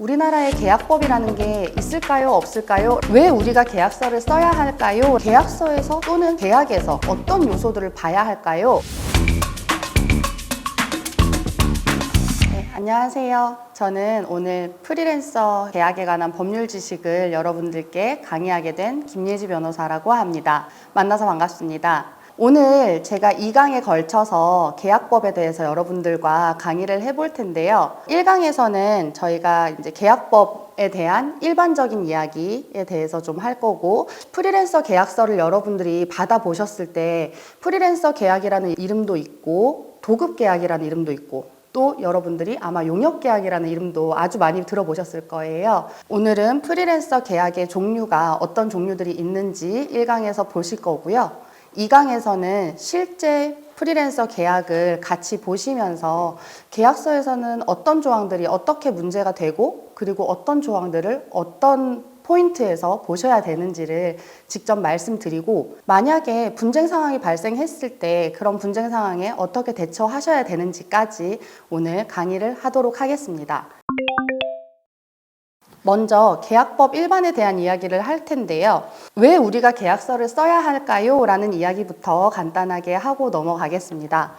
우리나라에 계약법이라는 게 있을까요? 없을까요? 왜 우리가 계약서를 써야 할까요? 계약서에서 또는 계약에서 어떤 요소들을 봐야 할까요? 네, 안녕하세요. 저는 오늘 프리랜서 계약에 관한 법률 지식을 여러분들께 강의하게 된 김예지 변호사라고 합니다. 만나서 반갑습니다. 오늘 제가 2강에 걸쳐서 계약법에 대해서 여러분들과 강의를 해볼 텐데요. 1강에서는 저희가 이제 계약법에 대한 일반적인 이야기에 대해서 좀 할 거고, 프리랜서 계약서를 여러분들이 받아보셨을 때 프리랜서 계약이라는 이름도 있고 도급 계약이라는 이름도 있고 또 여러분들이 아마 용역 계약이라는 이름도 아주 많이 들어보셨을 거예요. 오늘은 프리랜서 계약의 종류가 어떤 종류들이 있는지 1강에서 보실 거고요. 2강에서는 실제 프리랜서 계약을 같이 보시면서 계약서에서는 어떤 조항들이 어떻게 문제가 되고 그리고 어떤 조항들을 어떤 포인트에서 보셔야 되는지를 직접 말씀드리고, 만약에 분쟁 상황이 발생했을 때 그런 분쟁 상황에 어떻게 대처하셔야 되는지까지 오늘 강의를 하도록 하겠습니다. 먼저 계약법 일반에 대한 이야기를 할 텐데요. 왜 우리가 계약서를 써야 할까요? 라는 이야기부터 간단하게 하고 넘어가겠습니다.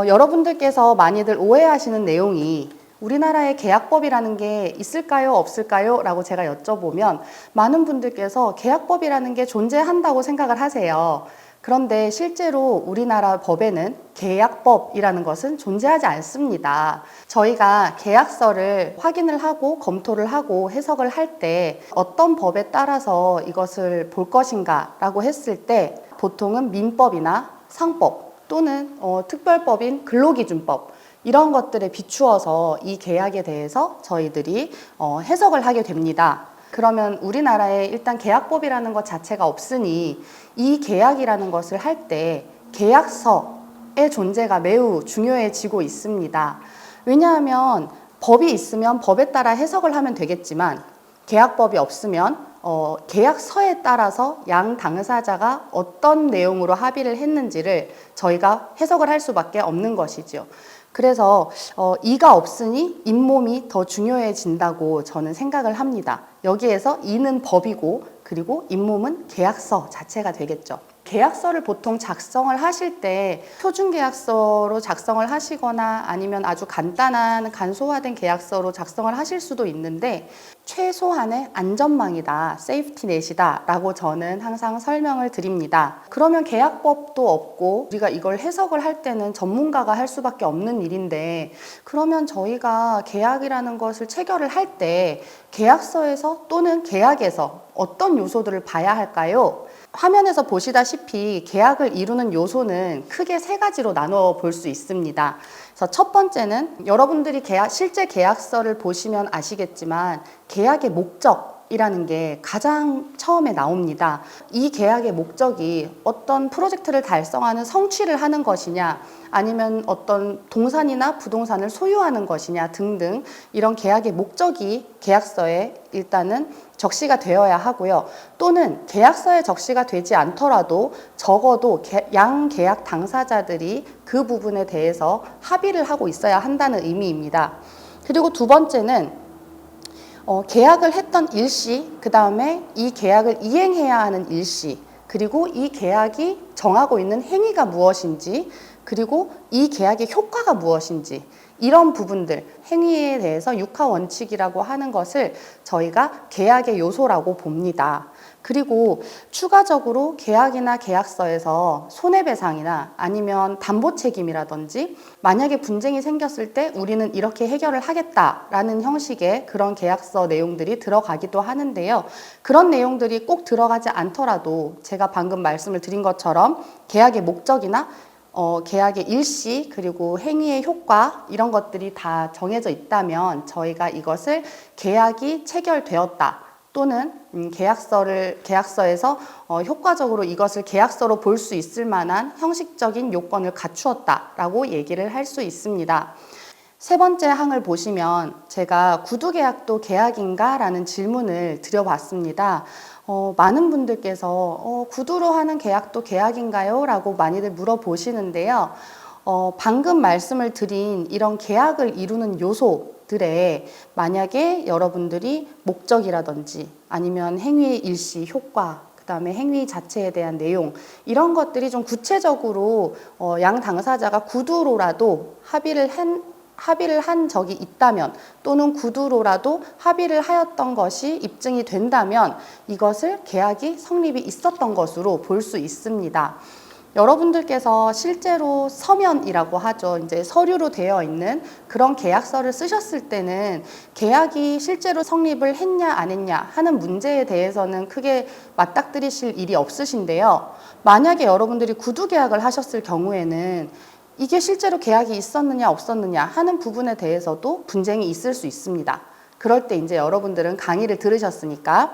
여러분들께서 많이들 오해하시는 내용이 우리나라에 계약법이라는 게 있을까요? 없을까요? 라고 제가 여쭤보면 많은 분들께서 계약법이라는 게 존재한다고 생각을 하세요. 그런데 실제로 우리나라 법에는 계약법이라는 것은 존재하지 않습니다. 저희가 계약서를 확인을 하고 검토를 하고 해석을 할 때 어떤 법에 따라서 이것을 볼 것인가 라고 했을 때 보통은 민법이나 상법 또는 특별법인 근로기준법, 이런 것들에 비추어서 이 계약에 대해서 저희들이 해석을 하게 됩니다. 그러면 우리나라에 일단 계약법이라는 것 자체가 없으니 이 계약이라는 것을 할 때 계약서의 존재가 매우 중요해지고 있습니다. 왜냐하면 법이 있으면 법에 따라 해석을 하면 되겠지만 계약법이 없으면 계약서에 따라서 양 당사자가 어떤 내용으로 합의를 했는지를 저희가 해석을 할 수밖에 없는 것이죠. 그래서 이가 없으니 잇몸이 더 중요해진다고 저는 생각을 합니다. 여기에서 이는 법이고 그리고 잇몸은 계약서 자체가 되겠죠. 계약서를 보통 작성을 하실 때 표준계약서로 작성을 하시거나 아니면 아주 간단한 간소화된 계약서로 작성을 하실 수도 있는데, 최소한의 안전망이다, 세이프티넷이다 라고 저는 항상 설명을 드립니다. 그러면 계약법도 없고 우리가 이걸 해석을 할 때는 전문가가 할 수밖에 없는 일인데, 그러면 저희가 계약이라는 것을 체결을 할 때 계약서에서 또는 계약에서 어떤 요소들을 봐야 할까요? 화면에서 보시다시피 계약을 이루는 요소는 크게 세 가지로 나눠 볼 수 있습니다. 그래서 첫 번째는 여러분들이 실제 계약서를 보시면 아시겠지만 계약의 목적이라는 게 가장 처음에 나옵니다. 이 계약의 목적이 어떤 프로젝트를 달성하는 성취를 하는 것이냐, 아니면 어떤 동산이나 부동산을 소유하는 것이냐 등등, 이런 계약의 목적이 계약서에 일단은 적시가 되어야 하고요. 또는 계약서에 적시가 되지 않더라도 적어도 양 계약 당사자들이 그 부분에 대해서 합의를 하고 있어야 한다는 의미입니다. 그리고 두 번째는 계약을 했던 일시, 그 다음에 이 계약을 이행해야 하는 일시, 그리고 이 계약이 정하고 있는 행위가 무엇인지, 그리고 이 계약의 효과가 무엇인지, 이런 부분들, 행위에 대해서 육하원칙이라고 하는 것을 저희가 계약의 요소라고 봅니다. 그리고 추가적으로 계약이나 계약서에서 손해배상이나 아니면 담보책임이라든지, 만약에 분쟁이 생겼을 때 우리는 이렇게 해결을 하겠다라는 형식의 그런 계약서 내용들이 들어가기도 하는데요. 그런 내용들이 꼭 들어가지 않더라도 제가 방금 말씀을 드린 것처럼 계약의 목적이나 계약의 일시, 그리고 행위의 효과, 이런 것들이 다 정해져 있다면 저희가 이것을 계약이 체결되었다 또는 계약서에서 효과적으로 이것을 계약서로 볼 수 있을 만한 형식적인 요건을 갖추었다라고 얘기를 할 수 있습니다. 세 번째 항을 보시면 제가 구두계약도 계약인가? 라는 질문을 드려봤습니다. 많은 분들께서 구두로 하는 계약도 계약인가요? 라고 많이들 물어보시는데요. 방금 말씀을 드린 이런 계약을 이루는 요소, 프로젝트들에 만약에 여러분들이 목적이라든지 아니면 행위 일시 효과, 그다음에 행위 자체에 대한 내용, 이런 것들이 좀 구체적으로 양 당사자가 구두로라도 합의를 한 적이 있다면, 또는 구두로라도 합의를 하였던 것이 입증이 된다면 이것을 계약이 성립이 있었던 것으로 볼 수 있습니다. 여러분들께서 실제로 서면이라고 하죠. 이제 서류로 되어 있는 그런 계약서를 쓰셨을 때는 계약이 실제로 성립을 했냐 안 했냐 하는 문제에 대해서는 크게 맞닥뜨리실 일이 없으신데요. 만약에 여러분들이 구두 계약을 하셨을 경우에는 이게 실제로 계약이 있었느냐 없었느냐 하는 부분에 대해서도 분쟁이 있을 수 있습니다. 그럴 때 이제 여러분들은 강의를 들으셨으니까,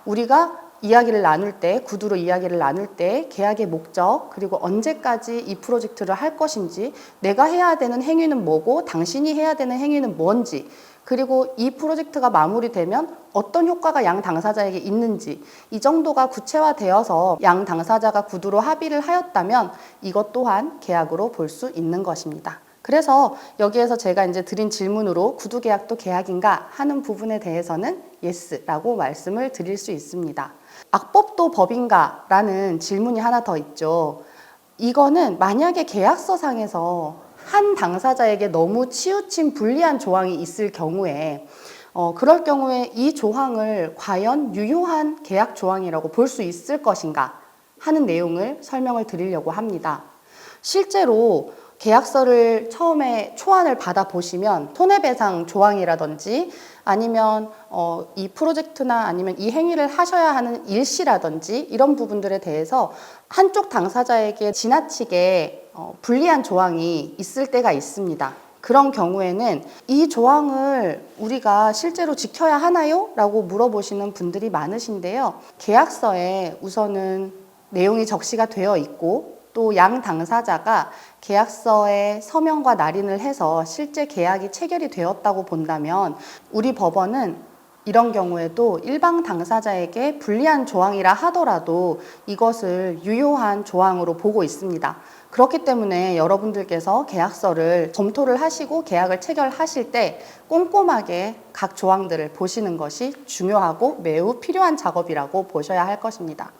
우리가 이야기를 나눌 때, 구두로 이야기를 나눌 때 계약의 목적, 그리고 언제까지 이 프로젝트를 할 것인지, 내가 해야 되는 행위는 뭐고 당신이 해야 되는 행위는 뭔지, 그리고 이 프로젝트가 마무리되면 어떤 효과가 양 당사자에게 있는지, 이 정도가 구체화되어서 양 당사자가 구두로 합의를 하였다면 이것 또한 계약으로 볼 수 있는 것입니다. 그래서 여기에서 제가 이제 드린 질문으로 구두 계약도 계약인가 하는 부분에 대해서는 yes라고 말씀을 드릴 수 있습니다. 악법도 법인가? 라는 질문이 하나 더 있죠. 이거는 만약에 계약서상에서 한 당사자에게 너무 치우친 불리한 조항이 있을 경우에, 그럴 경우에 이 조항을 과연 유효한 계약 조항이라고 볼 수 있을 것인가 하는 내용을 설명을 드리려고 합니다. 실제로 계약서를 처음에 초안을 받아보시면 손해배상 조항이라든지 아니면 이 프로젝트나 아니면 이 행위를 하셔야 하는 일시라든지 이런 부분들에 대해서 한쪽 당사자에게 지나치게 불리한 조항이 있을 때가 있습니다. 그런 경우에는 이 조항을 우리가 실제로 지켜야 하나요? 라고 물어보시는 분들이 많으신데요. 계약서에 우선은 내용이 적시가 되어 있고, 또 양 당사자가 계약서에 서명과 날인을 해서 실제 계약이 체결이 되었다고 본다면, 우리 법원은 이런 경우에도 일방 당사자에게 불리한 조항이라 하더라도 이것을 유효한 조항으로 보고 있습니다. 그렇기 때문에 여러분들께서 계약서를 검토를 하시고 계약을 체결하실 때 꼼꼼하게 각 조항들을 보시는 것이 중요하고 매우 필요한 작업이라고 보셔야 할 것입니다.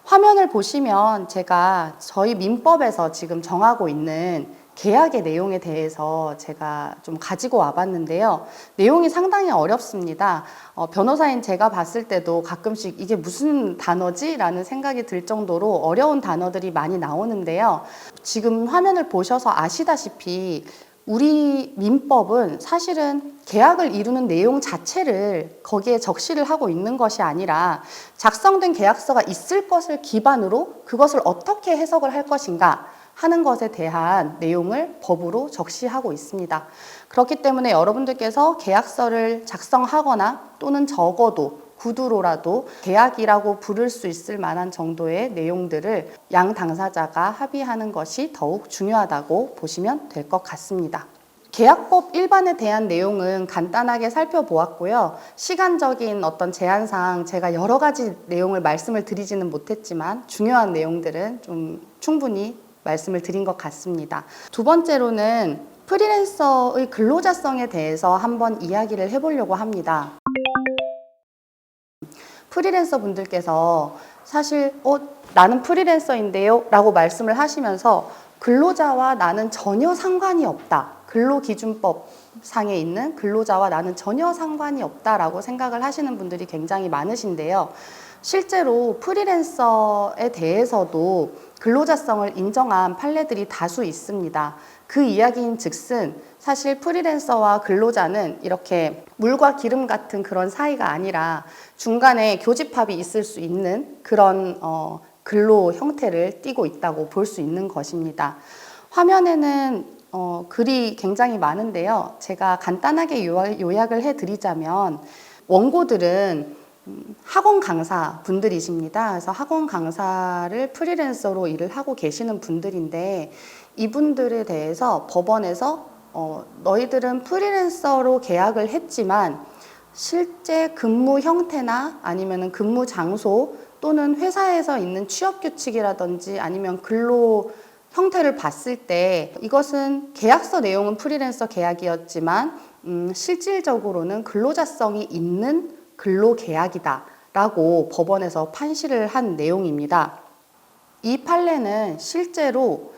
화면을 보시면 제가 저희 민법에서 지금 정하고 있는 계약의 내용에 대해서 제가 좀 가지고 와봤는데요. 내용이 상당히 어렵습니다. 변호사인 제가 봤을 때도 가끔씩 이게 무슨 단어지? 라는 생각이 들 정도로 어려운 단어들이 많이 나오는데요. 지금 화면을 보셔서 아시다시피 우리 민법은 사실은 계약을 이루는 내용 자체를 거기에 적시를 하고 있는 것이 아니라 작성된 계약서가 있을 것을 기반으로 그것을 어떻게 해석을 할 것인가 하는 것에 대한 내용을 법으로 적시하고 있습니다. 그렇기 때문에 여러분들께서 계약서를 작성하거나 또는 적어도 구두로라도 계약이라고 부를 수 있을 만한 정도의 내용들을 양 당사자가 합의하는 것이 더욱 중요하다고 보시면 될 것 같습니다. 계약법 일반에 대한 내용은 간단하게 살펴보았고요. 시간적인 어떤 제한상 제가 여러 가지 내용을 말씀을 드리지는 못했지만 중요한 내용들은 좀 충분히 말씀을 드린 것 같습니다. 두 번째로는 프리랜서의 근로자성에 대해서 한번 이야기를 해보려고 합니다. 프리랜서 분들께서 사실 나는 프리랜서인데요 라고 말씀을 하시면서 근로자와 나는 전혀 상관이 없다, 근로기준법 상에 있는 근로자와 나는 전혀 상관이 없다라고 생각을 하시는 분들이 굉장히 많으신데요. 실제로 프리랜서에 대해서도 근로자성을 인정한 판례들이 다수 있습니다. 그 이야기인 즉슨 사실 프리랜서와 근로자는 이렇게 물과 기름 같은 그런 사이가 아니라 중간에 교집합이 있을 수 있는 그런 근로 형태를 띠고 있다고 볼 수 있는 것입니다. 화면에는 글이 굉장히 많은데요. 제가 간단하게 요약을 해드리자면 원고들은 학원 강사 분들이십니다. 그래서 학원 강사를 프리랜서로 일을 하고 계시는 분들인데 이분들에 대해서 법원에서 너희들은 프리랜서로 계약을 했지만 실제 근무 형태나 아니면 근무 장소 또는 회사에서 있는 취업 규칙이라든지 아니면 근로 형태를 봤을 때 이것은 계약서 내용은 프리랜서 계약이었지만 실질적으로는 근로자성이 있는 근로계약이다 라고 법원에서 판시를 한 내용입니다. 이 판례는 실제로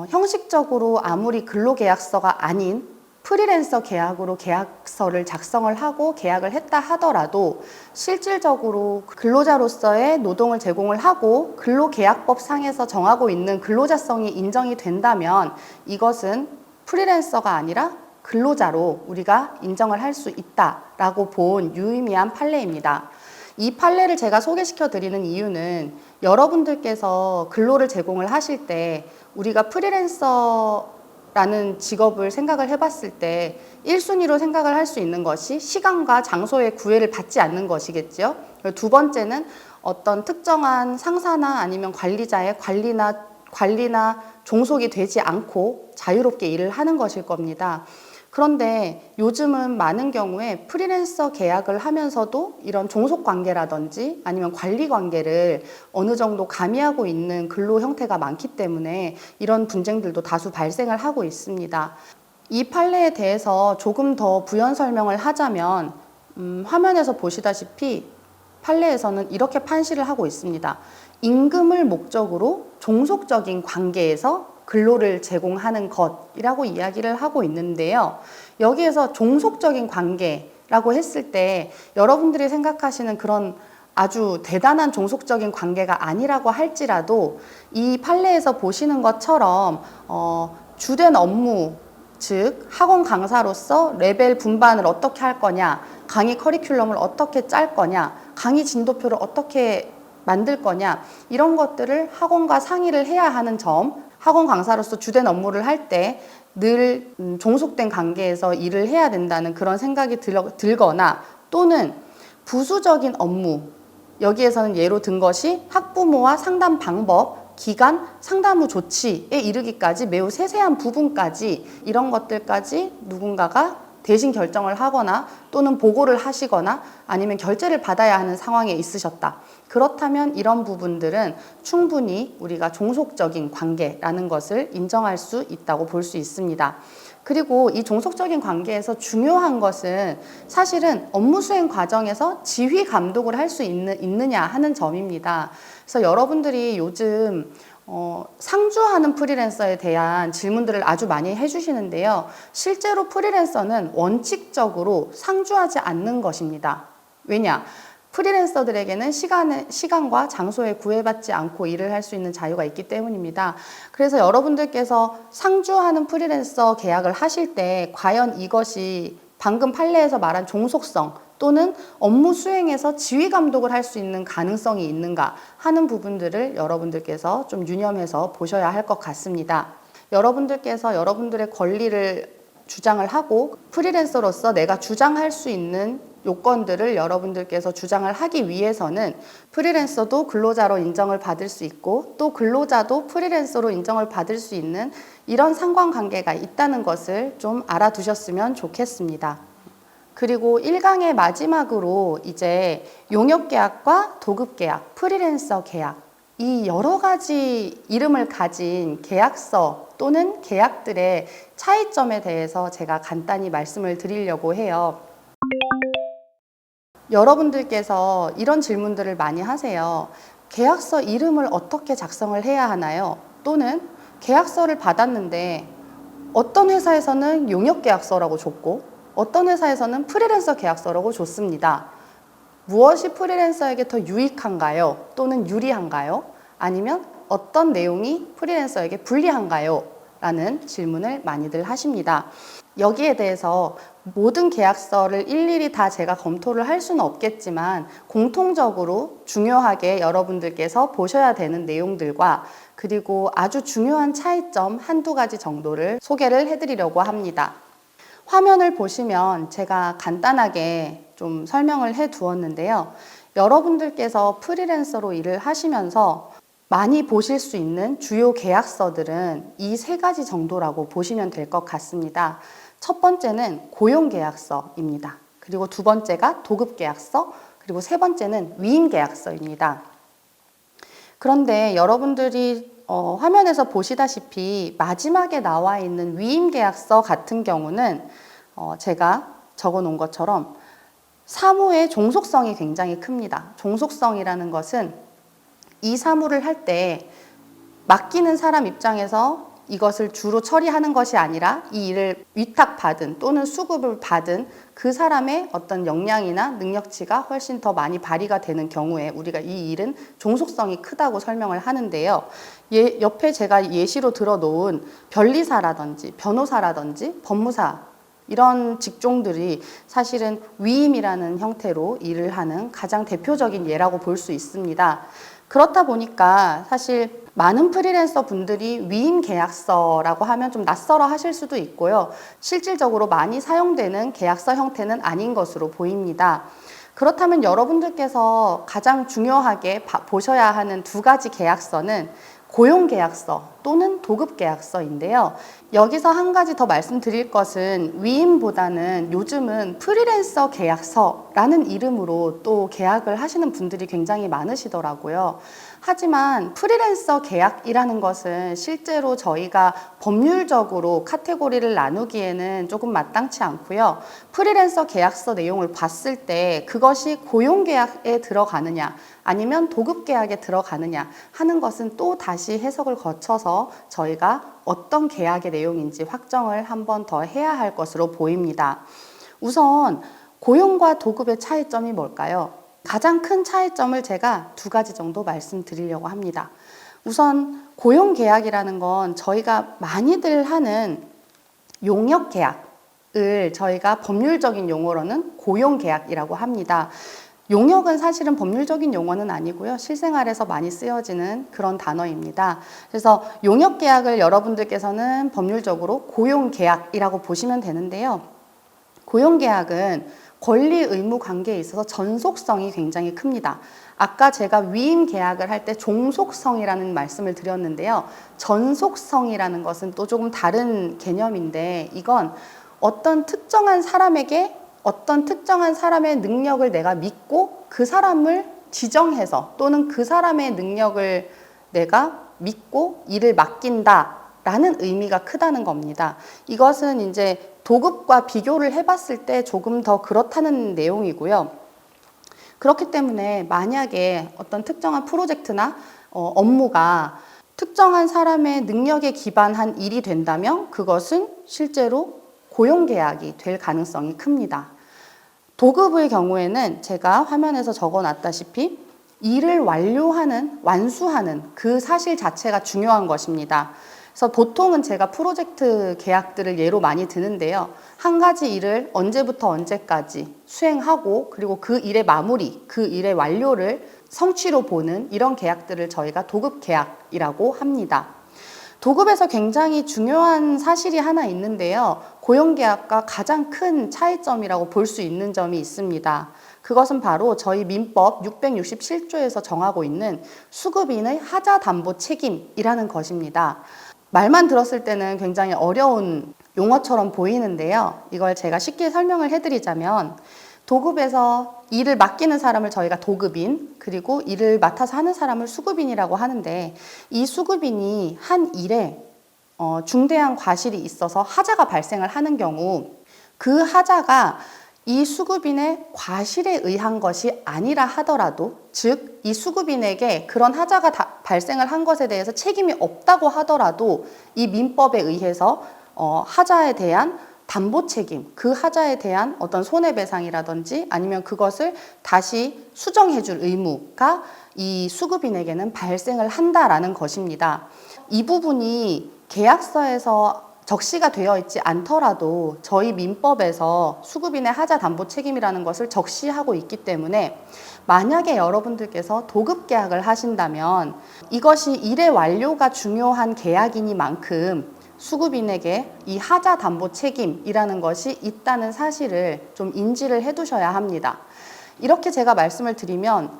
형식적으로 아무리 근로계약서가 아닌 프리랜서 계약으로 계약서를 작성을 하고 계약을 했다 하더라도 실질적으로 근로자로서의 노동을 제공을 하고 근로계약법 상에서 정하고 있는 근로자성이 인정이 된다면 이것은 프리랜서가 아니라 근로자로 우리가 인정을 할 수 있다라고 본 유의미한 판례입니다. 이 판례를 제가 소개시켜 드리는 이유는 여러분들께서 근로를 제공을 하실 때 우리가 프리랜서라는 직업을 생각을 해봤을 때 1순위로 생각을 할 수 있는 것이 시간과 장소의 구애를 받지 않는 것이겠죠. 두 번째는 어떤 특정한 상사나 아니면 관리자의 관리나 종속이 되지 않고 자유롭게 일을 하는 것일 겁니다. 그런데 요즘은 많은 경우에 프리랜서 계약을 하면서도 이런 종속 관계라든지 아니면 관리 관계를 어느 정도 가미하고 있는 근로 형태가 많기 때문에 이런 분쟁들도 다수 발생을 하고 있습니다. 이 판례에 대해서 조금 더 부연 설명을 하자면 화면에서 보시다시피 판례에서는 이렇게 판시를 하고 있습니다. 임금을 목적으로 종속적인 관계에서 근로를 제공하는 것이라고 이야기를 하고 있는데요. 여기에서 종속적인 관계라고 했을 때 여러분들이 생각하시는 그런 아주 대단한 종속적인 관계가 아니라고 할지라도 이 판례에서 보시는 것처럼 주된 업무, 즉 학원 강사로서 레벨 분반을 어떻게 할 거냐, 강의 커리큘럼을 어떻게 짤 거냐, 강의 진도표를 어떻게 만들 거냐, 이런 것들을 학원과 상의를 해야 하는 점, 학원 강사로서 주된 업무를 할 때 늘 종속된 관계에서 일을 해야 된다는 그런 생각이 들거나 또는 부수적인 업무, 여기에서는 예로 든 것이 학부모와 상담 방법, 기간, 상담 후 조치에 이르기까지 매우 세세한 부분까지 이런 것들까지 누군가가 대신 결정을 하거나 또는 보고를 하시거나 아니면 결제를 받아야 하는 상황에 있으셨다. 그렇다면 이런 부분들은 충분히 우리가 종속적인 관계라는 것을 인정할 수 있다고 볼 수 있습니다. 그리고 이 종속적인 관계에서 중요한 것은 사실은 업무 수행 과정에서 지휘 감독을 할 수 있느냐 하는 점입니다. 그래서 여러분들이 요즘 상주하는 프리랜서에 대한 질문들을 아주 많이 해주시는데요. 실제로 프리랜서는 원칙적으로 상주하지 않는 것입니다. 왜냐? 프리랜서들에게는 시간과 장소에 구애받지 않고 일을 할 수 있는 자유가 있기 때문입니다. 그래서 여러분들께서 상주하는 프리랜서 계약을 하실 때 과연 이것이 방금 판례에서 말한 종속성 또는 업무 수행에서 지휘 감독을 할 수 있는 가능성이 있는가 하는 부분들을 여러분들께서 좀 유념해서 보셔야 할 것 같습니다. 여러분들께서 여러분들의 권리를 주장을 하고 프리랜서로서 내가 주장할 수 있는 요건들을 여러분들께서 주장을 하기 위해서는 프리랜서도 근로자로 인정을 받을 수 있고 또 근로자도 프리랜서로 인정을 받을 수 있는 이런 상관관계가 있다는 것을 좀 알아두셨으면 좋겠습니다. 그리고 1강의 마지막으로 이제 용역계약과 도급계약, 프리랜서 계약 이 여러 가지 이름을 가진 계약서 또는 계약들의 차이점에 대해서 제가 간단히 말씀을 드리려고 해요. 여러분들께서 이런 질문들을 많이 하세요. 계약서 이름을 어떻게 작성을 해야 하나요? 또는 계약서를 받았는데 어떤 회사에서는 용역계약서라고 줬고 어떤 회사에서는 프리랜서 계약서라고 줬습니다. 무엇이 프리랜서에게 더 유익한가요? 또는 유리한가요? 아니면 어떤 내용이 프리랜서에게 불리한가요? 라는 질문을 많이들 하십니다. 여기에 대해서 모든 계약서를 일일이 다 제가 검토를 할 수는 없겠지만 공통적으로 중요하게 여러분들께서 보셔야 되는 내용들과 그리고 아주 중요한 차이점 한두 가지 정도를 소개를 해드리려고 합니다. 화면을 보시면 제가 간단하게 좀 설명을 해 두었는데요. 여러분들께서 프리랜서로 일을 하시면서 많이 보실 수 있는 주요 계약서들은 이 세 가지 정도라고 보시면 될 것 같습니다. 첫 번째는 고용계약서입니다. 그리고 두 번째가 도급계약서, 그리고 세 번째는 위임계약서입니다. 그런데 여러분들이 화면에서 보시다시피 마지막에 나와 있는 위임계약서 같은 경우는 제가 적어 놓은 것처럼 사무의 종속성이 굉장히 큽니다. 종속성이라는 것은 이 사무를 할 때 맡기는 사람 입장에서 이것을 주로 처리하는 것이 아니라 이 일을 위탁받은 또는 수급을 받은 그 사람의 어떤 역량이나 능력치가 훨씬 더 많이 발휘가 되는 경우에 우리가 이 일은 종속성이 크다고 설명을 하는데요. 옆에 제가 예시로 들어놓은 변리사라든지 변호사라든지 법무사 이런 직종들이 사실은 위임이라는 형태로 일을 하는 가장 대표적인 예라고 볼 수 있습니다. 그렇다 보니까 사실 많은 프리랜서 분들이 위임 계약서라고 하면 좀 낯설어 하실 수도 있고요. 실질적으로 많이 사용되는 계약서 형태는 아닌 것으로 보입니다. 그렇다면 여러분들께서 가장 중요하게 보셔야 하는 두 가지 계약서는 고용계약서 또는 도급계약서인데요. 여기서 한 가지 더 말씀드릴 것은 위임보다는 요즘은 프리랜서 계약서라는 이름으로 또 계약을 하시는 분들이 굉장히 많으시더라고요. 하지만 프리랜서 계약이라는 것은 실제로 저희가 법률적으로 카테고리를 나누기에는 조금 마땅치 않고요. 프리랜서 계약서 내용을 봤을 때 그것이 고용계약에 들어가느냐 아니면 도급계약에 들어가느냐 하는 것은 또 다시 해석을 거쳐서 저희가 어떤 계약의 내용인지 확정을 한 번 더 해야 할 것으로 보입니다. 우선 고용과 도급의 차이점이 뭘까요? 가장 큰 차이점을 제가 두 가지 정도 말씀드리려고 합니다. 우선 고용계약이라는 건 저희가 많이들 하는 용역계약을 저희가 법률적인 용어로는 고용계약이라고 합니다. 용역은 사실은 법률적인 용어는 아니고요. 실생활에서 많이 쓰여지는 그런 단어입니다. 그래서 용역계약을 여러분들께서는 법률적으로 고용계약이라고 보시면 되는데요. 고용계약은 권리 의무 관계에 있어서 전속성이 굉장히 큽니다. 아까 제가 위임 계약을 할 때 종속성이라는 말씀을 드렸는데요. 전속성이라는 것은 또 조금 다른 개념인데 이건 어떤 특정한 사람에게 어떤 특정한 사람의 능력을 내가 믿고 그 사람을 지정해서 또는 그 사람의 능력을 내가 믿고 일을 맡긴다라는 의미가 크다는 겁니다. 이것은 이제 도급과 비교를 해봤을 때 조금 더 그렇다는 내용이고요. 그렇기 때문에 만약에 어떤 특정한 프로젝트나 업무가 특정한 사람의 능력에 기반한 일이 된다면 그것은 실제로 고용계약이 될 가능성이 큽니다. 도급의 경우에는 제가 화면에서 적어놨다시피 일을 완수하는 그 사실 자체가 중요한 것입니다. 그래서 보통은 제가 프로젝트 계약들을 예로 많이 드는데요. 한 가지 일을 언제부터 언제까지 수행하고 그리고 그 일의 마무리, 그 일의 완료를 성취로 보는 이런 계약들을 저희가 도급 계약이라고 합니다. 도급에서 굉장히 중요한 사실이 하나 있는데요. 고용계약과 가장 큰 차이점이라고 볼 수 있는 점이 있습니다. 그것은 바로 저희 민법 667조에서 정하고 있는 수급인의 하자담보 책임이라는 것입니다. 말만 들었을 때는 굉장히 어려운 용어처럼 보이는데요. 이걸 제가 쉽게 설명을 해드리자면 도급에서 일을 맡기는 사람을 저희가 도급인, 그리고 일을 맡아서 하는 사람을 수급인이라고 하는데 이 수급인이 한 일에 중대한 과실이 있어서 하자가 발생을 하는 경우 그 하자가 이 수급인의 과실에 의한 것이 아니라 하더라도, 즉 이 수급인에게 그런 하자가 발생을 한 것에 대해서 책임이 없다고 하더라도 이 민법에 의해서 하자에 대한 담보 책임, 그 하자에 대한 어떤 손해배상이라든지 아니면 그것을 다시 수정해 줄 의무가 이 수급인에게는 발생을 한다라는 것입니다. 이 부분이 계약서에서 적시가 되어 있지 않더라도 저희 민법에서 수급인의 하자 담보 책임이라는 것을 적시하고 있기 때문에 만약에 여러분들께서 도급 계약을 하신다면 이것이 일의 완료가 중요한 계약이니만큼 수급인에게 이 하자 담보 책임이라는 것이 있다는 사실을 좀 인지를 해 두셔야 합니다. 이렇게 제가 말씀을 드리면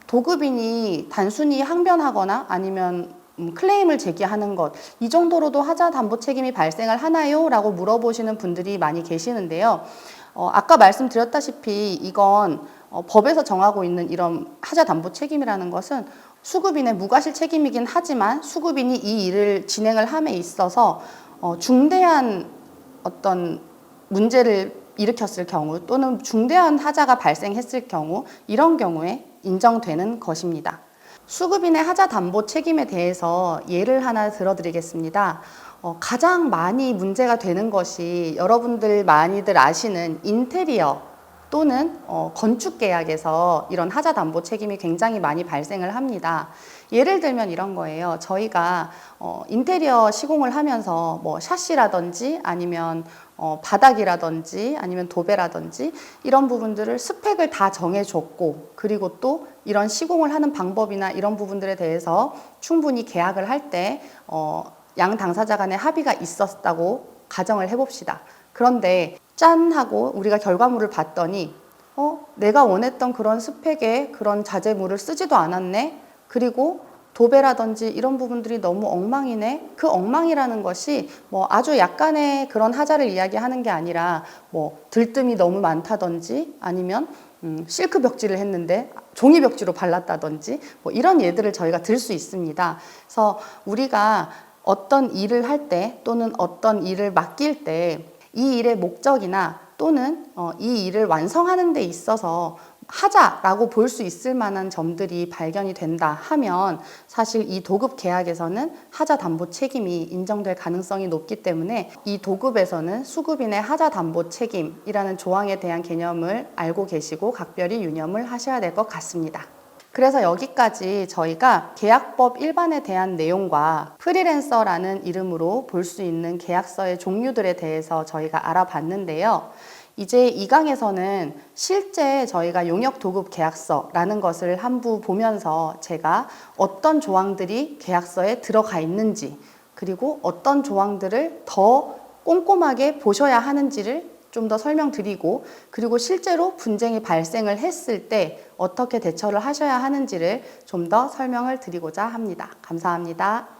도급인이 단순히 항변하거나 아니면 클레임을 제기하는 것, 이 정도로도 하자 담보 책임이 발생을 하나요? 라고 물어보시는 분들이 많이 계시는데요. 아까 말씀드렸다시피 이건 법에서 정하고 있는 이런 하자 담보 책임이라는 것은 수급인의 무과실 책임이긴 하지만 수급인이 이 일을 진행을 함에 있어서 중대한 어떤 문제를 일으켰을 경우 또는 중대한 하자가 발생했을 경우 이런 경우에 인정되는 것입니다. 수급인의 하자 담보 책임에 대해서 예를 하나 들어드리겠습니다. 가장 많이 문제가 되는 것이 여러분들 많이들 아시는 인테리어 또는 건축 계약에서 이런 하자 담보 책임이 굉장히 많이 발생을 합니다. 예를 들면 이런 거예요. 저희가 인테리어 시공을 하면서 뭐 샤시라든지 아니면 바닥이라든지 아니면 도배라든지 이런 부분들을 스펙을 다 정해줬고, 그리고 또 이런 시공을 하는 방법이나 이런 부분들에 대해서 충분히 계약을 할 때 양 당사자 간의 합의가 있었다고 가정을 해봅시다. 그런데 짠 하고 우리가 결과물을 봤더니 내가 원했던 그런 스펙의 그런 자재물을 쓰지도 않았네. 그리고 도배라든지 이런 부분들이 너무 엉망이네. 그 엉망이라는 것이 뭐 아주 약간의 그런 하자를 이야기하는 게 아니라 뭐 들뜸이 너무 많다든지 아니면 실크 벽지를 했는데 종이 벽지로 발랐다든지 뭐 이런 예들을 저희가 들 수 있습니다. 그래서 우리가 어떤 일을 할 때 또는 어떤 일을 맡길 때 이 일의 목적이나 또는 이 일을 완성하는 데 있어서 하자라고 볼 수 있을 만한 점들이 발견이 된다 하면 사실 이 도급 계약에서는 하자 담보 책임이 인정될 가능성이 높기 때문에 이 도급에서는 수급인의 하자 담보 책임이라는 조항에 대한 개념을 알고 계시고 각별히 유념을 하셔야 될 것 같습니다. 그래서 여기까지 저희가 계약법 일반에 대한 내용과 프리랜서라는 이름으로 볼 수 있는 계약서의 종류들에 대해서 저희가 알아봤는데요. 이제 이 강에서는 실제 저희가 용역 도급 계약서라는 것을 한부 보면서 제가 어떤 조항들이 계약서에 들어가 있는지, 그리고 어떤 조항들을 더 꼼꼼하게 보셔야 하는지를 좀 더 설명드리고, 그리고 실제로 분쟁이 발생을 했을 때 어떻게 대처를 하셔야 하는지를 좀 더 설명을 드리고자 합니다. 감사합니다.